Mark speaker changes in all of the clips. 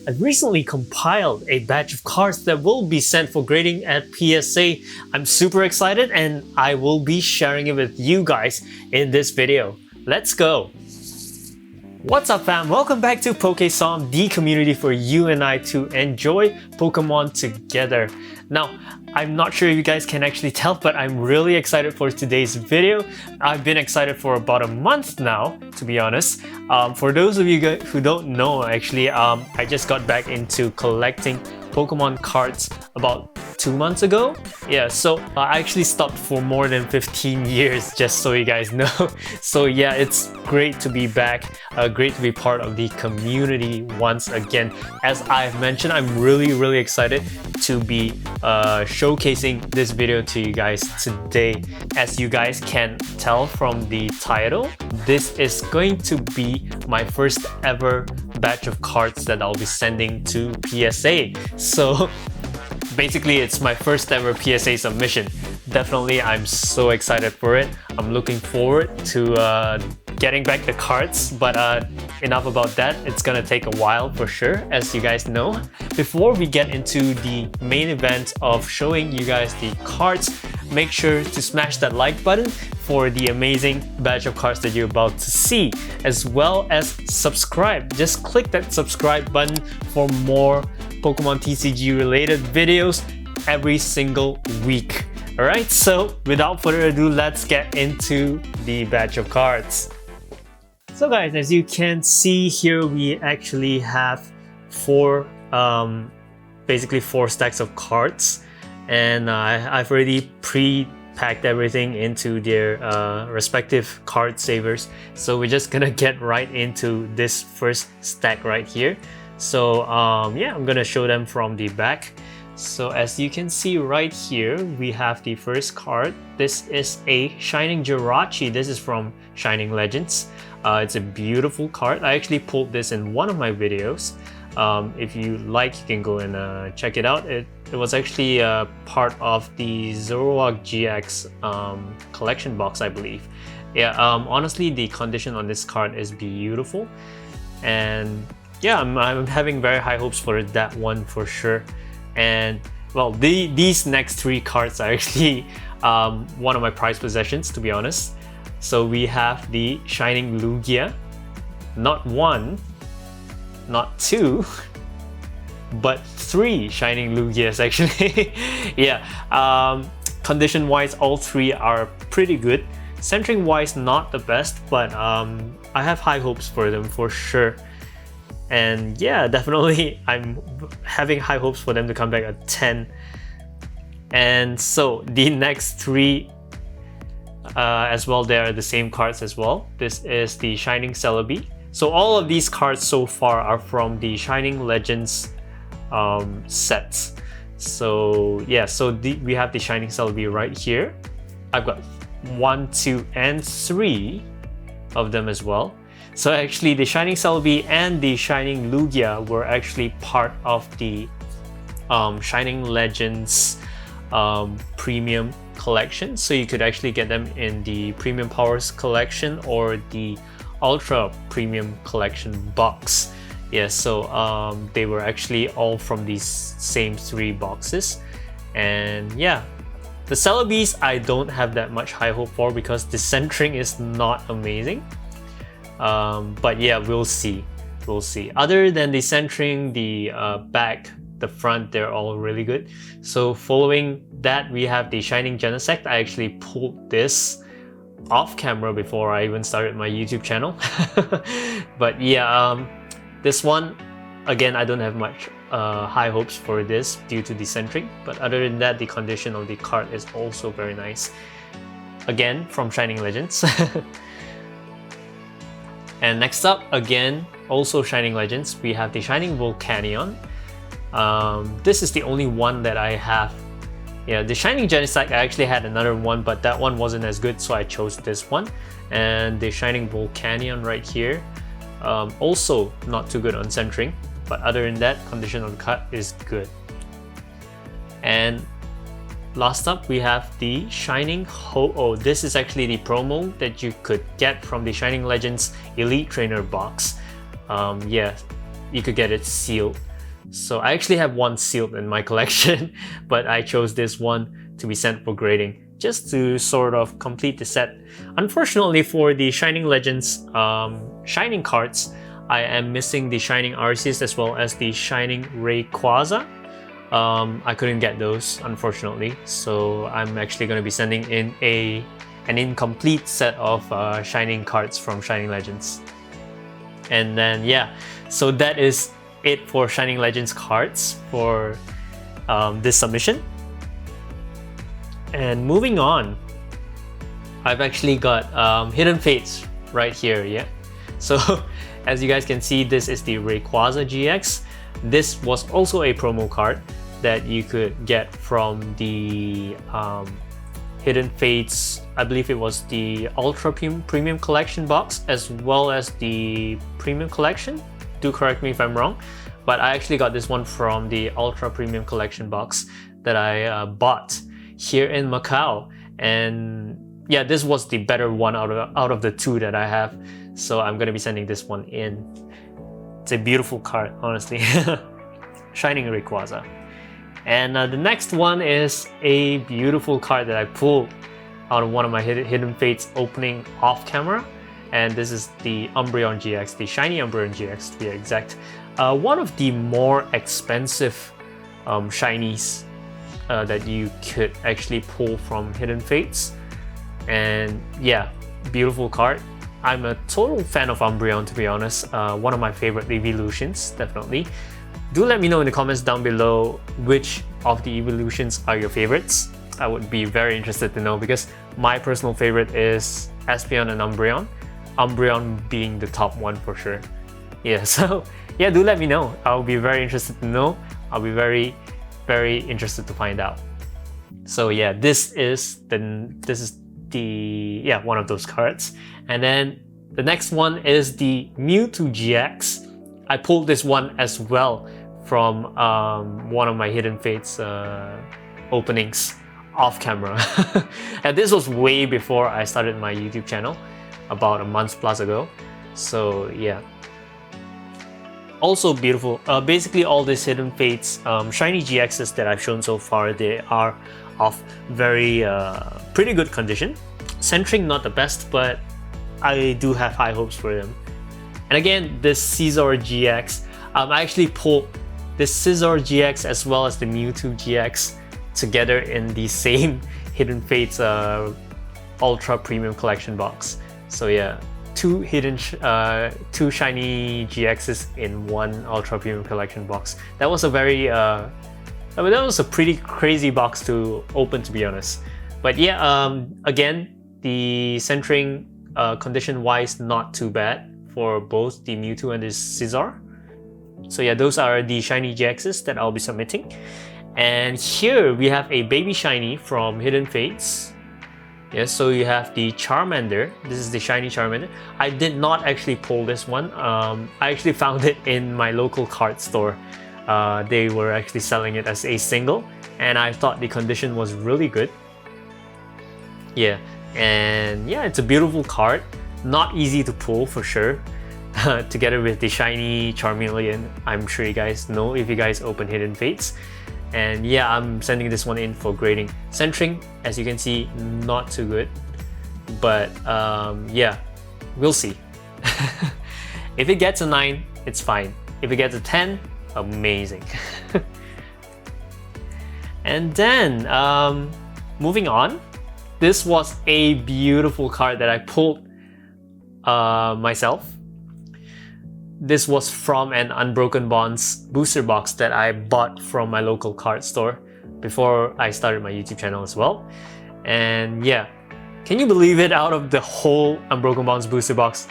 Speaker 1: I recently compiled a batch of cards that will be sent for grading at PSA. I'm super excited and I will be sharing it with you guys in this video. Let's go! What's up fam? Welcome back to PokeSom, the community for you and I to enjoy Pokemon together. Now, I'm not sure if you guys can actually tell, but I'm really excited for today's video. I've been excited for about a month now, to be honest. For those of you guys who don't know, actually, I just got back into collecting Pokemon cards about 2 months ago. Yeah, so I actually stopped for more than 15 years, just so you guys know. So yeah, it's great to be back, great to be part of the community once again. As I've mentioned, I'm really excited to be showcasing this video to you guys today. As you guys can tell from the title, this is going to be my first ever batch of cards that I'll be sending to PSA. So basically, it's my first ever PSA submission. Definitely, I'm so excited for it. I'm looking forward to getting back the cards, but enough about that. It's gonna take a while for sure, as you guys know. Before we get into the main event of showing you guys the cards, make sure to smash that like button for the amazing batch of cards that you're about to see, as well as subscribe. Just click that subscribe button for more Pokemon TCG related videos every single week. Alright, so without further ado, let's get into the batch of cards. So guys, as you can see here, we actually have basically four stacks of cards, and I've already pre-packed everything into their respective card savers. So we're just gonna get right into this first stack right here. So yeah, I'm gonna show them from the back. So as you can see right here, we have the first card. This is a Shining Jirachi. This is from Shining Legends. It's a beautiful card. I actually pulled this in one of my videos. If you like, you can go and check it out. It was actually part of the Zoroark GX collection box, I believe. Yeah, honestly, the condition on this card is beautiful. And yeah, I'm having very high hopes for that one for sure. And well, these next three cards are actually one of my prized possessions, to be honest. So we have the Shining Lugia, not one, not two, but three Shining Lugias actually. Yeah, condition wise, all three are pretty good. Centering wise, not the best, but I have high hopes for them for sure. And yeah, definitely I'm having high hopes for them to come back at 10. And so the next three as well, they are the same cards as well. This is the Shining Celebi. So all of these cards so far are from the Shining Legends sets. So yeah, so we have the Shining Celebi right here. I've got 1, 2, and 3 of them as well. So actually, the Shining Celebi and the Shining Lugia were actually part of the Shining Legends premium collection. So you could actually get them in the Premium Powers collection or the Ultra Premium collection box. Yeah, so they were actually all from these same 3 boxes. And yeah, the Celebis I don't have that much high hope for because the centering is not amazing. But yeah, we'll see. Other than the centering, the back, the front, they're all really good. So following that, we have the Shining Genesect. I actually pulled this off camera before I even started my YouTube channel. But yeah, this one, again, I don't have much high hopes for this due to the centering. But other than that, the condition of the card is also very nice. Again, from Shining Legends. And next up, again, also Shining Legends, we have the Shining Volcanion. This is the only one that I have. Yeah, the Shining Genesect, I actually had another one, but that one wasn't as good, so I chose this one. And the Shining Volcanion right here, also not too good on centering, but other than that, condition of the cut is good. And last up, we have the Shining Ho-Oh. This is actually the promo that you could get from the Shining Legends Elite Trainer box. Yeah, you could get it sealed. So I actually have one sealed in my collection, but I chose this one to be sent for grading, just to sort of complete the set. Unfortunately for the Shining Legends Shining cards, I am missing the Shining Arceus as well as the Shining Rayquaza. I couldn't get those, unfortunately, so I'm actually going to be sending in an incomplete set of Shining cards from Shining Legends. And then yeah, so that is it for Shining Legends cards for this submission. And moving on, I've actually got Hidden Fates right here, yeah. So as you guys can see, this is the Rayquaza GX. This was also a promo card that you could get from the Hidden Fates, I believe it was the Ultra Premium Collection box as well as the Premium Collection. Do correct me if I'm wrong, but I actually got this one from the Ultra Premium Collection box that I bought here in Macau. And yeah, this was the better one out of the two that I have, so I'm gonna be sending this one in. It's a beautiful card, honestly. Shining Rayquaza. And the next one is a beautiful card that I pulled out of one of my Hidden Fates opening off camera, and this is the Umbreon GX, the Shiny Umbreon GX to be exact. One of the more expensive shinies that you could actually pull from Hidden Fates. And yeah, beautiful card. I'm a total fan of Umbreon, to be honest. One of my favorite evolutions, definitely. Do let me know in the comments down below which of the evolutions are your favorites. I would be very interested to know, because my personal favorite is Espeon and Umbreon. Umbreon being the top one for sure. Yeah, so yeah, do let me know. I'll be very interested to know. I'll be very interested to find out. So yeah, this is the one of those cards. And then the next one is the Mewtwo GX. I pulled this one as well from one of my Hidden Fates openings off camera. And this was way before I started my YouTube channel, about a month plus ago. So yeah, also beautiful. Basically all these Hidden Fates shiny GXs that I've shown so far, they are of very pretty good condition. Centering not the best, but I do have high hopes for them. And again, this Scizor GX, I actually pulled this Scizor GX as well as the Mewtwo GX together in the same Hidden Fates Ultra Premium Collection box. So yeah, two shiny GXs in one Ultra Premium Collection box. That was a very that was a pretty crazy box to open, to be honest. But yeah, again, the centering condition wise, not too bad for both the Mewtwo and the Scizor. So yeah, those are the shiny GXs that I'll be submitting. And here we have a baby shiny from Hidden Fates. Yes, so you have the Charmander. This is the shiny Charmander. I did not actually pull this one. I actually found it in my local card store. They were actually selling it as a single, and I thought the condition was really good. Yeah, and yeah, it's a beautiful card. Not easy to pull for sure. Together with the shiny Charmeleon, I'm sure you guys know if you guys open Hidden Fates. And yeah, I'm sending this one in for grading. Centering, as you can see, not too good, but yeah, we'll see. If it gets a 9, it's fine. If it gets a 10, amazing. And then moving on, this was a beautiful card that I pulled myself. This was from an Unbroken Bonds booster box that I bought from my local card store before I started my YouTube channel as well. And yeah, can you believe it? Out of the whole Unbroken Bonds booster box,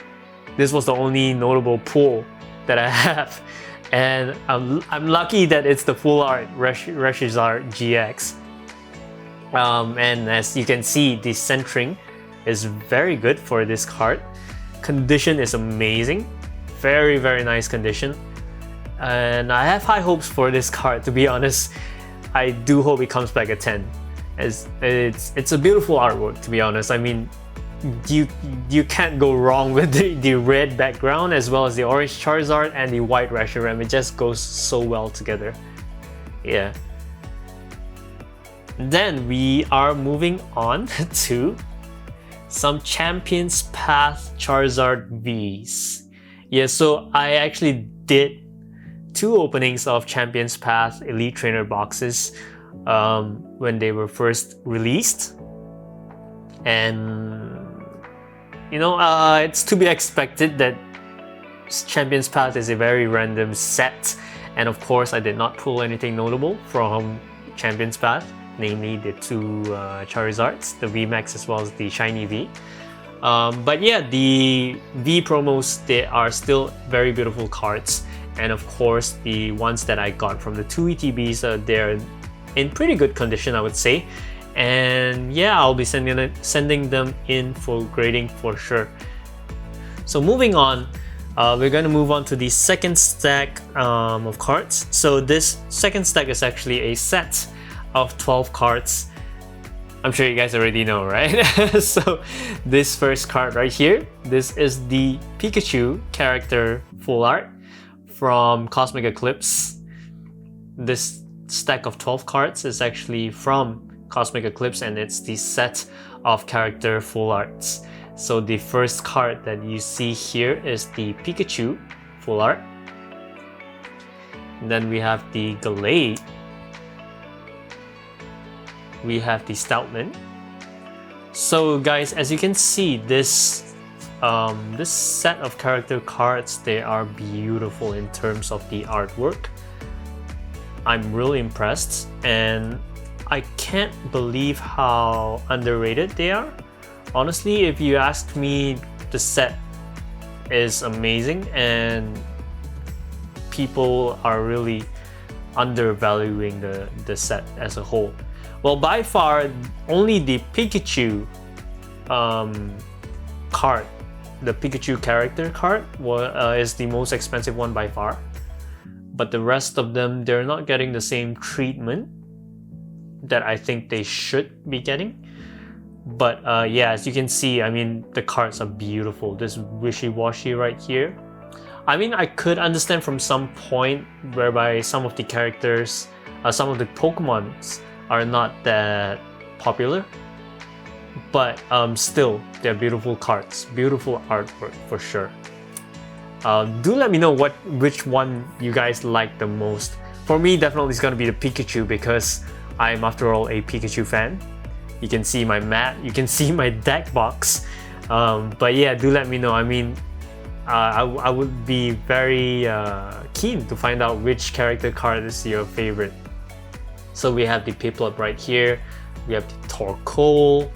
Speaker 1: this was the only notable pull that I have. And I'm lucky that it's the full art Reshizar GX. And as you can see, the centering is very good for this card. Condition is amazing. Very nice condition, and I have high hopes for this card, to be honest. I do hope it comes back at 10. It's a beautiful artwork, to be honest. I mean, you can't go wrong with the red background as well as the orange Charizard and the white Reshiram. It just goes so well together. Yeah. Then we are moving on to some Champions Path Charizard Vs. Yeah, so I actually did 2 openings of Champions Path Elite Trainer boxes when they were first released. And you know, it's to be expected that Champions Path is a very random set. And of course, I did not pull anything notable from Champions Path, namely the 2 Charizards, the VMAX as well as the Shiny V. But yeah, the V promos, they are still very beautiful cards. And of course, the ones that I got from the 2 ETBs, they're in pretty good condition, I would say. And yeah, I'll be sending them in for grading for sure. So moving on, we're going to move on to the second stack of cards. So this second stack is actually a set of 12 cards. I'm sure you guys already know, right? So this first card right here, this is the Pikachu character full art from Cosmic Eclipse. This stack of 12 cards is actually from Cosmic Eclipse, and it's the set of character full arts. So the first card that you see here is the Pikachu full art. And then we have the Gallade. We have the Stoutland. So guys, as you can see, this set of character cards, they are beautiful in terms of the artwork. I'm really impressed, and I can't believe how underrated they are. Honestly, if you asked me, the set is amazing and people are really undervaluing the set as a whole. Well, by far, only the Pikachu card, the Pikachu character card, is the most expensive one by far. But the rest of them, they're not getting the same treatment that I think they should be getting. But yeah, as you can see, I mean, the cards are beautiful. This wishy-washy right here, I mean, I could understand from some point whereby some of the characters, some of the Pokemons are not that popular, but still, they're beautiful cards, beautiful artwork for sure. Do let me know which one you guys like the most. For me, definitely it's gonna be the Pikachu, because I'm after all a Pikachu fan. You can see my mat, you can see my deck box. But yeah, do let me know. I mean, I would be very keen to find out which character card is your favorite. So we have the Piplup right here, we have the Torkoal,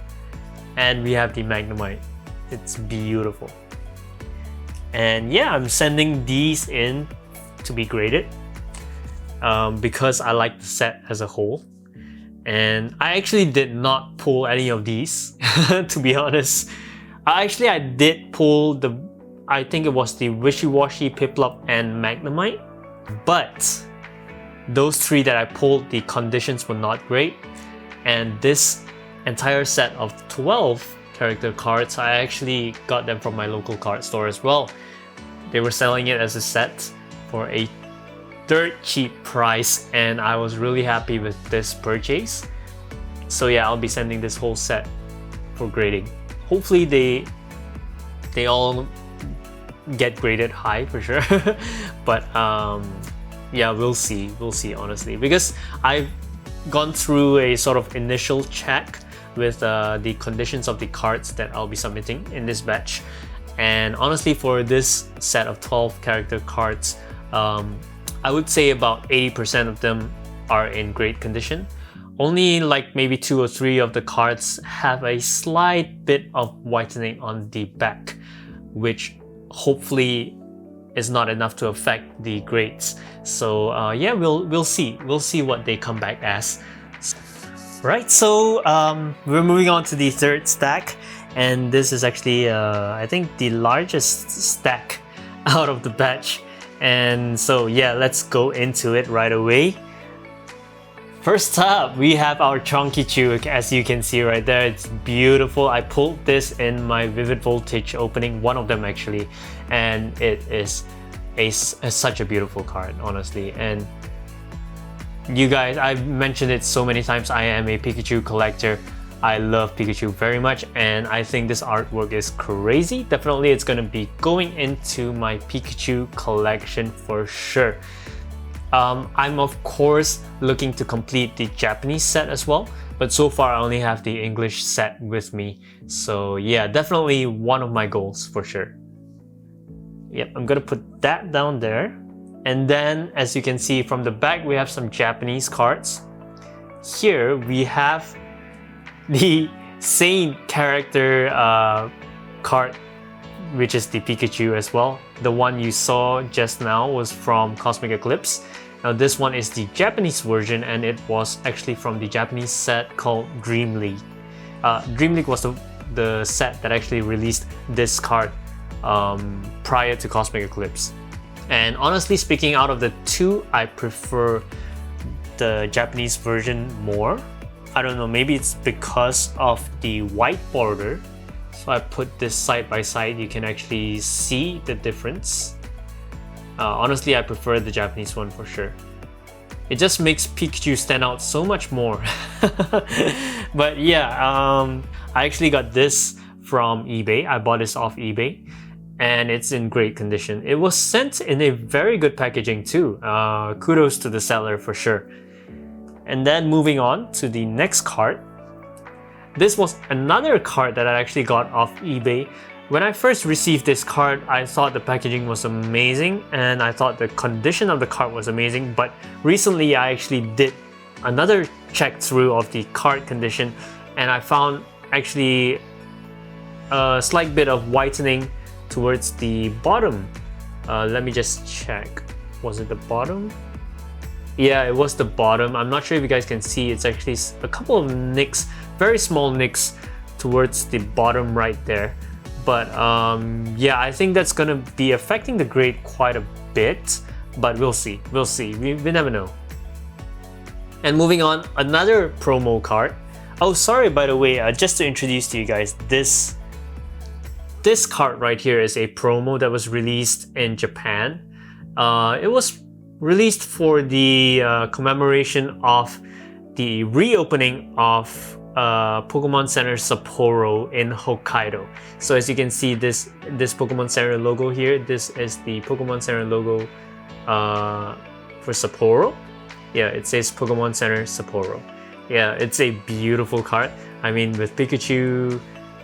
Speaker 1: and we have the Magnemite. It's beautiful. And yeah, I'm sending these in to be graded because I like the set as a whole. And I actually did not pull any of these, to be honest. I did pull I think it was the Wishy-Washy, Piplup, and Magnemite. But those 3 that I pulled, the conditions were not great. And this entire set of 12 character cards, I actually got them from my local card store as well. They were selling it as a set for a dirt cheap price, and I was really happy with this purchase. So yeah, I'll be sending this whole set for grading. Hopefully they all get graded high for sure. But yeah, we'll see honestly, because I've gone through a sort of initial check with the conditions of the cards that I'll be submitting in this batch. And honestly, for this set of 12 character cards, I would say about 80% of them are in great condition. Only like maybe 2 or 3 of the cards have a slight bit of whitening on the back, which hopefully is not enough to affect the grades. So yeah, we'll see what they come back as. Right, so we're moving on to the third stack, and this is actually I think the largest stack out of the batch. And so yeah, let's go into it right away. First up, we have our Chonkichu. As you can see right there, it's beautiful. I pulled this in my Vivid Voltage opening, one of them actually, and it is such a beautiful card, honestly. And you guys, I've mentioned it so many times, I am a Pikachu collector. I love Pikachu very much, and I think this artwork is crazy. Definitely it's gonna be going into my Pikachu collection for sure. I'm of course looking to complete the Japanese set as well, but so far I only have the English set with me. So yeah, definitely one of my goals for sure. Yep, I'm gonna put that down there. And then as you can see from the back, we have some Japanese cards. Here we have the same character card, which is the Pikachu as well. The one you saw just now was from Cosmic Eclipse. Now this one is the Japanese version, and it was actually from the Japanese set called Dream League. Dream League was the set that actually released this card prior to Cosmic Eclipse. And honestly speaking, out of the two, I prefer the Japanese version more. I don't know, maybe it's because of the white border. So I put this side by side, you can actually see the difference. Honestly, I prefer the Japanese one for sure. It just makes Pikachu stand out so much more. But yeah, I actually got this from eBay. I bought this off eBay, and it's in great condition. It was sent in a very good packaging too. Kudos to the seller for sure. And then moving on to the next card. This was another card that I actually got off eBay. When I first received this card, I thought the packaging was amazing and I thought the condition of the card was amazing, but recently I actually did another check through of the card condition and I found actually a slight bit of whitening towards the bottom. Let me just check. Was it the bottom? Yeah, it was the bottom. I'm not sure if you guys can see. It's actually a couple of nicks, very small nicks towards the bottom right there. But yeah, I think that's gonna be affecting the grade quite a bit, but we'll see. We'll see. We never know. And moving on, another promo card. Oh, sorry, by the way, just to introduce to you guys, this card right here is a promo that was released in Japan. It was released for the commemoration of the reopening of Pokemon Center Sapporo in Hokkaido. So as you can see, this Pokemon Center logo here, this is the Pokemon Center logo for Sapporo. Yeah, it says Pokemon Center Sapporo. Yeah, it's a beautiful card. I mean, with Pikachu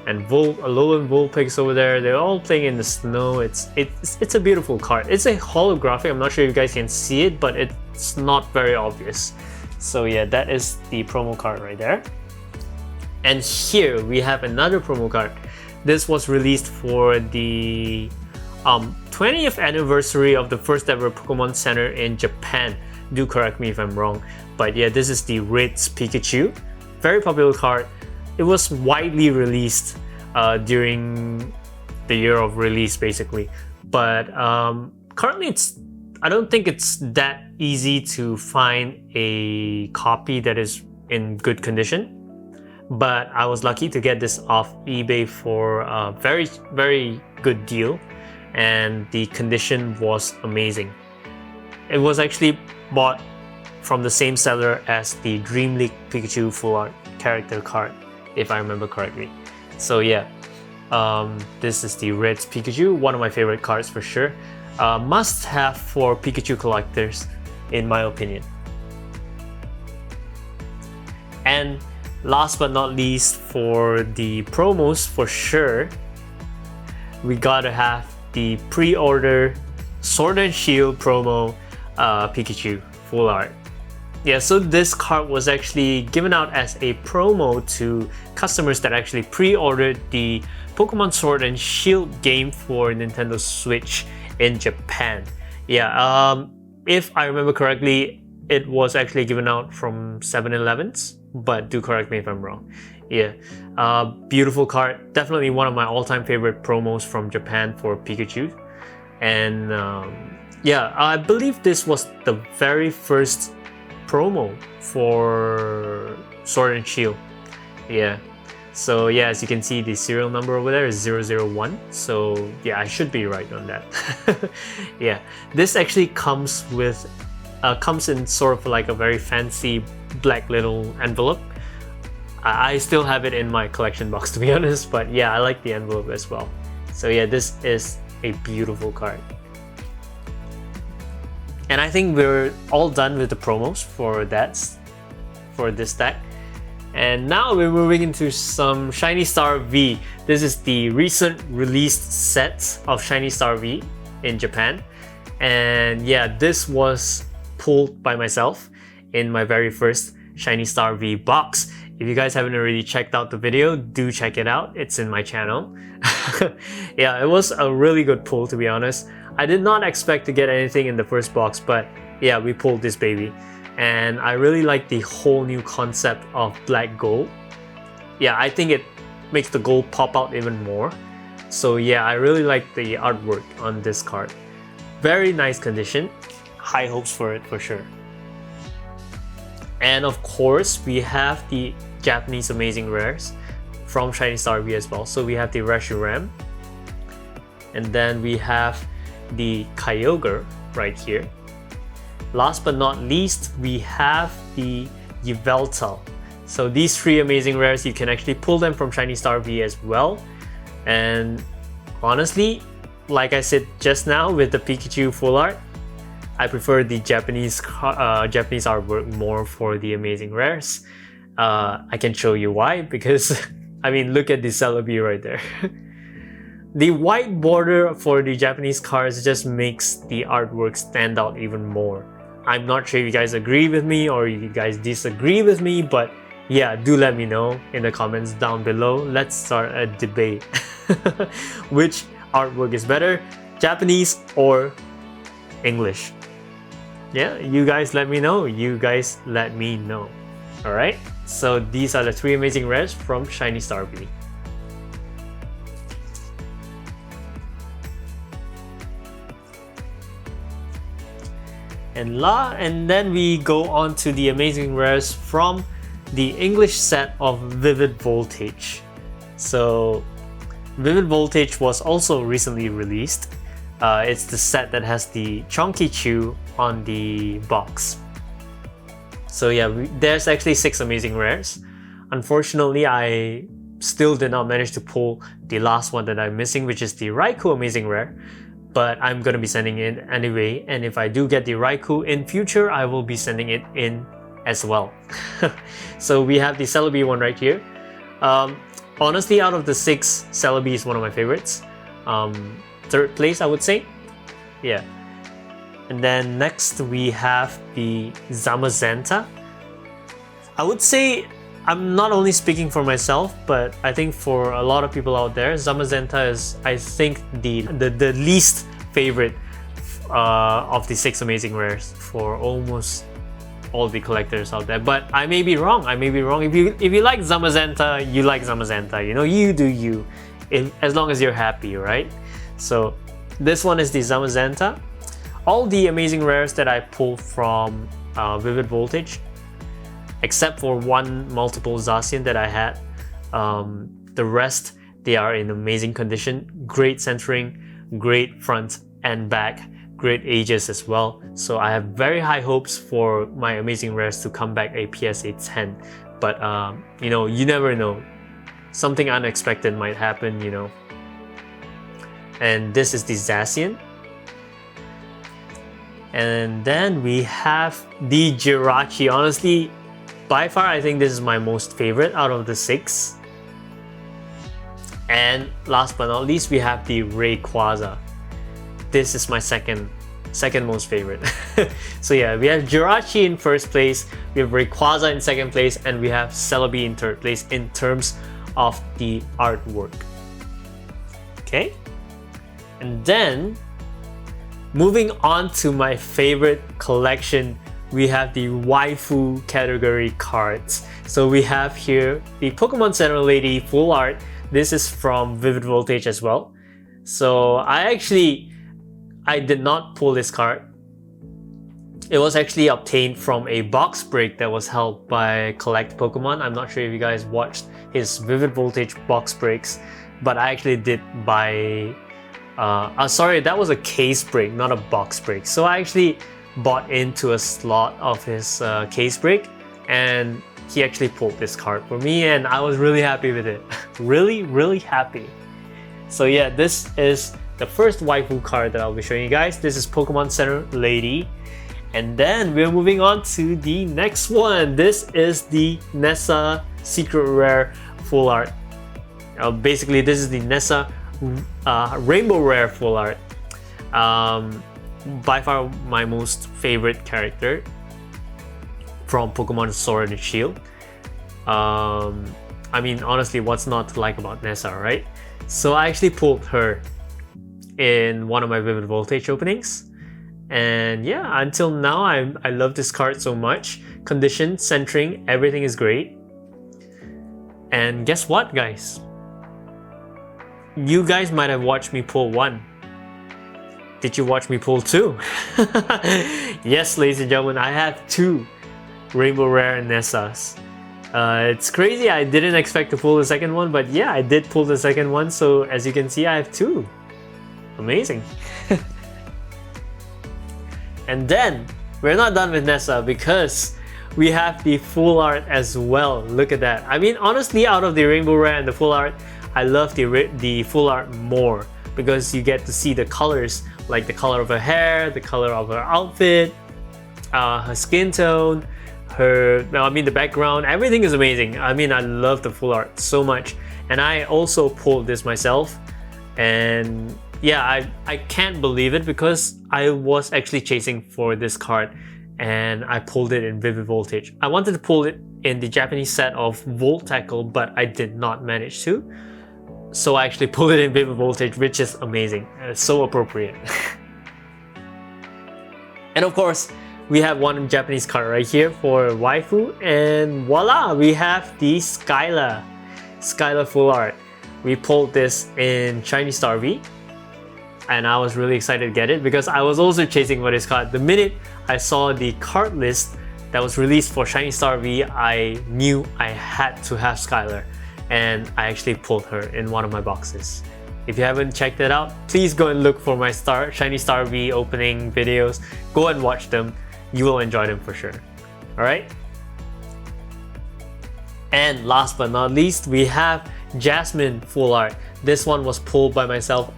Speaker 1: and Alolan Vulpix over there, they're all playing in the snow. It's a beautiful card. It's a holographic. I'm not sure if you guys can see it, but it's not very obvious. So yeah, that is the promo card right there. And here we have another promo card. This was released for the 20th anniversary of the first ever Pokemon Center in Japan. Do correct me if I'm wrong. But yeah, this is the Ritz Pikachu. Very popular card. It was widely released during the year of release basically. But currently I don't think it's that easy to find a copy that is in good condition. But I was lucky to get this off eBay for a very, very good deal, and the condition was amazing. It was actually bought from the same seller as the Dream League Pikachu Full Art character card, if I remember correctly. So yeah, this is the Red Pikachu, one of my favorite cards for sure. Must have for Pikachu collectors, in my opinion. And last but not least, for the promos for sure, we gotta have the pre-order Sword and Shield promo Pikachu Full Art. Yeah, so this card was actually given out as a promo to customers that actually pre-ordered the Pokemon Sword and Shield game for Nintendo Switch in Japan. Yeah, if I remember correctly, it was actually given out from 7-Elevens, but do correct me if I'm wrong. Yeah, beautiful card. Definitely one of my all-time favorite promos from Japan for Pikachu. And yeah, I believe this was the very first promo for Sword and Shield. Yeah. So yeah, as you can see, the serial number over there is 001. So yeah, I should be right on that. Yeah, this actually comes with comes in sort of like a very fancy black little envelope. I still have it in my collection box, to be honest, but yeah, I like the envelope as well. So yeah, this is a beautiful card. And I think we're all done with the promos for this deck. And now we're moving into some Shiny Star V. This is the recent released set of Shiny Star V in Japan. And yeah, this was pulled by myself in my very first Shiny Star V box. If you guys haven't already checked out the video, do check it out. It's in my channel. Yeah, it was a really good pull, to be honest. I did not expect to get anything in the first box, but yeah, we pulled this baby. And I really like the whole new concept of black gold. Yeah, I think it makes the gold pop out even more. So yeah, I really like the artwork on this card. Very nice condition. High hopes for it for sure. And of course, we have the Japanese Amazing Rares from Shiny Star V as well. So we have the Reshiram. And then we have the Kyogre right here. Last but not least, we have the Yveltal. So these three amazing rares, you can actually pull them from Shiny Star V as well. And honestly, like I said just now with the Pikachu full art, I prefer the Japanese artwork more for the amazing rares. I can show you why, because I mean, look at the Celebi right there. The white border for the Japanese cards just makes the artwork stand out even more. I'm not sure if you guys agree with me or if you guys disagree with me, but yeah, do let me know in the comments down below. Let's start a debate. Which artwork is better, Japanese or English? Yeah, you guys let me know. You guys let me know. Alright, so these are the three amazing rares from Shiny Star V. And then we go on to the amazing rares from the English set of Vivid Voltage. So Vivid Voltage was also recently released. It's the set that has the Chonky on the box. So yeah, there's actually 6 amazing rares. Unfortunately, I still did not manage to pull the last one that I'm missing, which is the Raikou amazing rare. But I'm gonna be sending it anyway, and if I do get the Raikou in future, I will be sending it in as well. So we have the Celebi one right here. Honestly, out of the 6, Celebi is one of my favorites. Third place, I would say. Yeah. And then next we have the Zamazenta. I would say I'm not only speaking for myself, but I think for a lot of people out there, Zamazenta is, I think, the least favorite of the 6 amazing rares for almost all the collectors out there. But I may be wrong. I may be wrong. If you like Zamazenta, you like Zamazenta. You know, you do you, as long as you're happy, right? So this one is the Zamazenta. All the amazing rares that I pulled from Vivid Voltage, except for one multiple Zacian that I had. The rest, they are in amazing condition. Great centering, great front and back, great ages as well. So I have very high hopes for my amazing rares to come back a PSA 10. But you know, you never know. Something unexpected might happen, you know. And this is the Zacian. And then we have the Jirachi. Honestly, by far, I think this is my most favorite out of the 6. And last but not least, we have the Rayquaza. This is my second most favorite. So yeah, we have Jirachi in first place, we have Rayquaza in second place, and we have Celebi in third place in terms of the artwork. Okay? And then, moving on to my favorite collection, we have the Waifu category cards. So we have here the Pokemon Center Lady full art. This is from Vivid Voltage as well. So I did not pull this card. It was actually obtained from a box break that was held by Collect Pokemon. I'm not sure if you guys watched his Vivid Voltage box breaks, but I actually did buy... sorry, that was a case break, not a box break. So I actually bought into a slot of his case break, and he actually pulled this card for me, and I was really happy with it. really happy. So yeah, this is the first waifu card that I'll be showing you guys. This is Pokemon Center Lady. And then we're moving on to the next one. This is the Nessa Secret Rare Full Art. Basically, this is the Nessa Rainbow Rare Full Art. By far my most favorite character from Pokemon Sword and Shield. I mean, honestly, what's not to like about Nessa, right? So I actually pulled her in one of my Vivid Voltage openings. And yeah, until now, I love this card so much. Condition, centering, everything is great. And guess what, guys? You guys might have watched me pull one. Did you watch me pull two? Yes, ladies and gentlemen, I have two Rainbow Rare Nessas. It's crazy, I didn't expect to pull the second one, but yeah, I did pull the second one. So as you can see, I have two. Amazing. And then, we're not done with Nessa because we have the full art as well. Look at that. I mean, honestly, out of the Rainbow Rare and the full art, I love the full art more because you get to see the colors, like the color of her hair, the color of her outfit, her skin tone, the background, everything is amazing. I mean, I love the full art so much. And I also pulled this myself, and yeah, I can't believe it because I was actually chasing for this card and I pulled it in Vivid Voltage. I wanted to pull it in the Japanese set of Volt Tackle, but I did not manage to. So I actually pulled it in Vivid Voltage, which is amazing. It's so appropriate. And of course, we have one Japanese card right here for Waifu, and voila, we have the Skyla full art. We pulled this in Shiny Star V, and I was really excited to get it because I was also chasing for this card. The minute I saw the card list that was released for Shiny Star V, I knew I had to have Skylar, and I actually pulled her in one of my boxes. If you haven't checked it out, please go and look for my Shiny Star V opening videos. Go and watch them. You will enjoy them for sure. Alright? And last but not least, we have Jasmine full art. This one was pulled by myself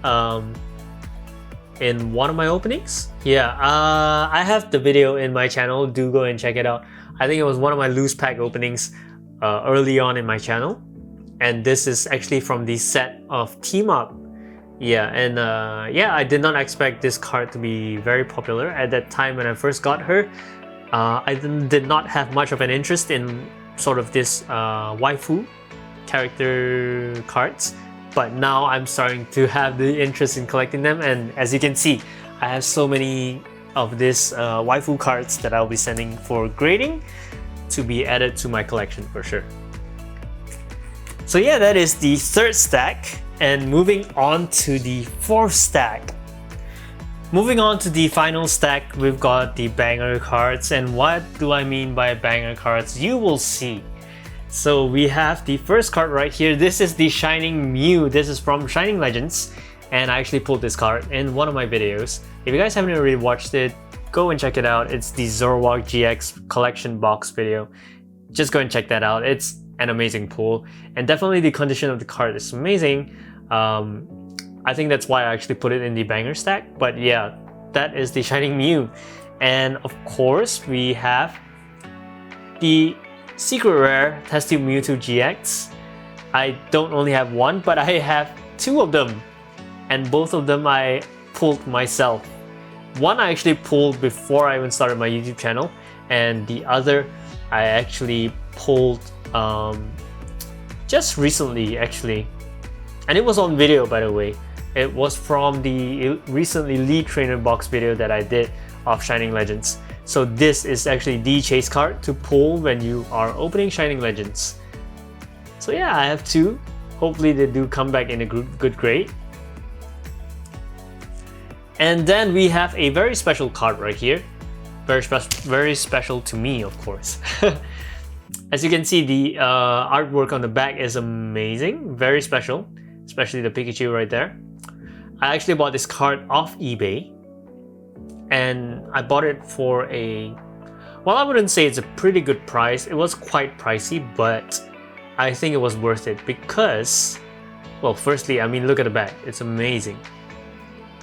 Speaker 1: in one of my openings. Yeah, I have the video in my channel. Do go and check it out. I think it was one of my loose pack openings early on in my channel. And this is actually from the set of Team Up. Yeah, and yeah, I did not expect this card to be very popular. At that time when I first got her, I did not have much of an interest in sort of this waifu character cards. But now I'm starting to have the interest in collecting them, and as you can see, I have so many of these waifu cards that I'll be sending for grading to be added to my collection for sure. So yeah, that is the third stack, and moving on to the fourth stack. Moving on to the final stack, we've got the banger cards, and what do I mean by banger cards? You will see. So we have the first card right here. This is the Shining Mew. This is from Shining Legends, and I actually pulled this card in one of my videos. If you guys haven't already watched it, go and check it out. It's the Zoroark GX collection box video. Just go and check that out. It's an amazing pull, and definitely the condition of the card is amazing. I think that's why I actually put it in the banger stack. But yeah, that is the Shining Mew. And of course, we have the Secret Rare Testy Mewtwo GX. I don't only have one, but I have two of them, and both of them I pulled myself. One I actually pulled before I even started my YouTube channel, and the other I actually pulled just recently actually, and it was on video, by the way. It was from the recently Lead Trainer box video that I did of Shining Legends. So this is actually the chase card to pull when you are opening Shining Legends. So yeah, I have two. Hopefully they do come back in a good grade. And then we have a very special card right here. very special to me, of course. As you can see, the artwork on the back is amazing, very special, especially the Pikachu right there. I actually bought this card off eBay, and I bought it for a, well, I wouldn't say it's a pretty good price. It was quite pricey, but I think it was worth it because, well, firstly, I mean, look at the back. It's amazing.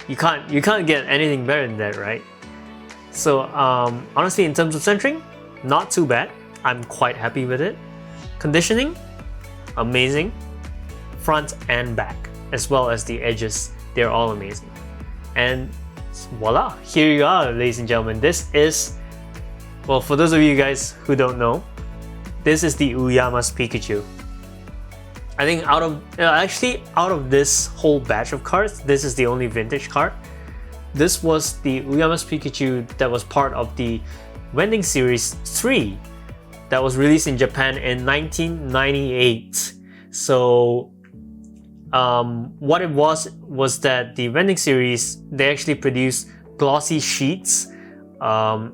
Speaker 1: You can't get anything better than that, right? So honestly, in terms of centering, not too bad. I'm quite happy with it. Conditioning, amazing. Front and back, as well as the edges, they're all amazing. And voila, here you are, ladies and gentlemen. This is, well, for those of you guys who don't know, this is the Uyama's Pikachu. I think out of this whole batch of cards, this is the only vintage card. This was the Uyama's Pikachu that was part of the Vending Series 3 that was released in Japan in 1998. So what it was that the Vending Series, they actually produced glossy sheets.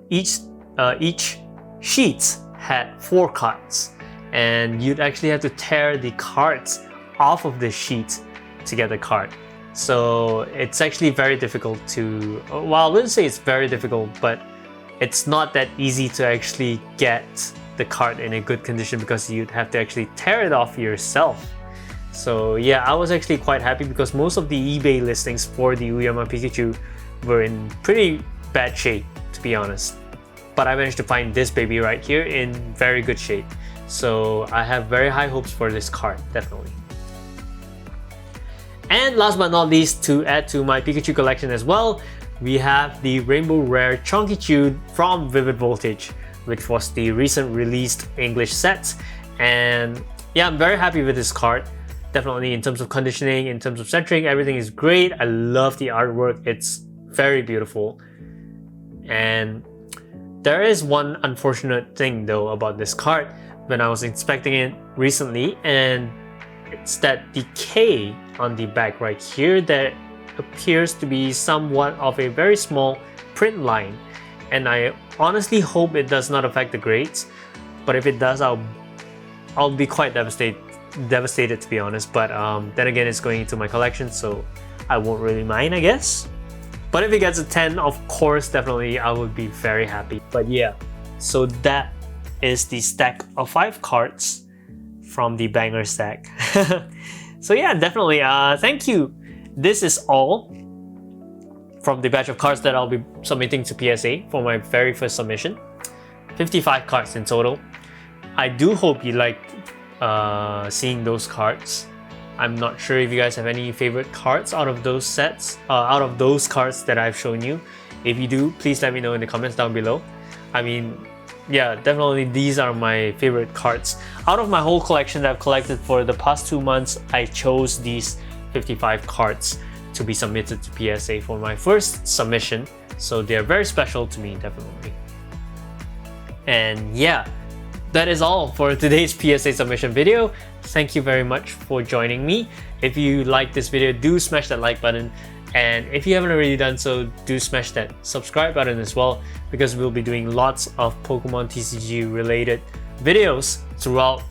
Speaker 1: Each sheet had 4 cards, and you'd actually have to tear the cards off of the sheet to get the card. So it's actually very difficult to, well, I wouldn't say it's very difficult, but it's not that easy to actually get the card in a good condition because you'd have to actually tear it off yourself. So yeah, I was actually quite happy because most of the eBay listings for the Uyama Pikachu were in pretty bad shape, to be honest. But I managed to find this baby right here in very good shape. So I have very high hopes for this card, definitely. And last but not least, to add to my Pikachu collection as well, we have the Rainbow Rare Chonky from Vivid Voltage, which was the recent released English set. And yeah, I'm very happy with this card. Definitely in terms of conditioning, in terms of centering, everything is great. I love the artwork. It's very beautiful. And there is one unfortunate thing though about this card when I was inspecting it recently, and it's that the K on the back right here that appears to be somewhat of a very small print line, and I honestly hope it does not affect the grades, but if it does, I'll be quite devastated to be honest. But then again, it's going into my collection, so I won't really mind, I guess. But if it gets a 10, of course, definitely I would be very happy. But yeah, so that is the stack of 5 cards from the banger stack. So yeah, definitely thank you. This is all from the batch of cards that I'll be submitting to PSA for my very first submission. 55 cards in total. I do hope you liked seeing those cards. I'm not sure if you guys have any favorite cards out of those sets, out of those cards that I've shown you. If you do, please let me know in the comments down below. I mean, yeah, definitely these are my favorite cards. Out of my whole collection that I've collected for the past 2 months, I chose these 55 cards to be submitted to PSA for my first submission. So they're very special to me, definitely. And yeah, that is all for today's PSA submission video. Thank you very much for joining me. If you like this video, do smash that like button. And if you haven't already done so, do smash that subscribe button as well, because we'll be doing lots of Pokemon TCG related videos throughout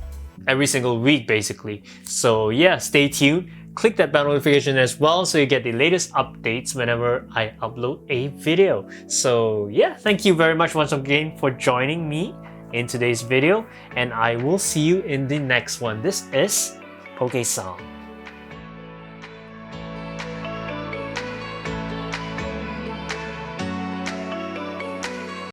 Speaker 1: every single week basically. So yeah, stay tuned. Click that bell notification as well so you get the latest updates whenever I upload a video. So yeah, thank you very much once again for joining me in today's video, and I will see you in the next one. This is Poke-san.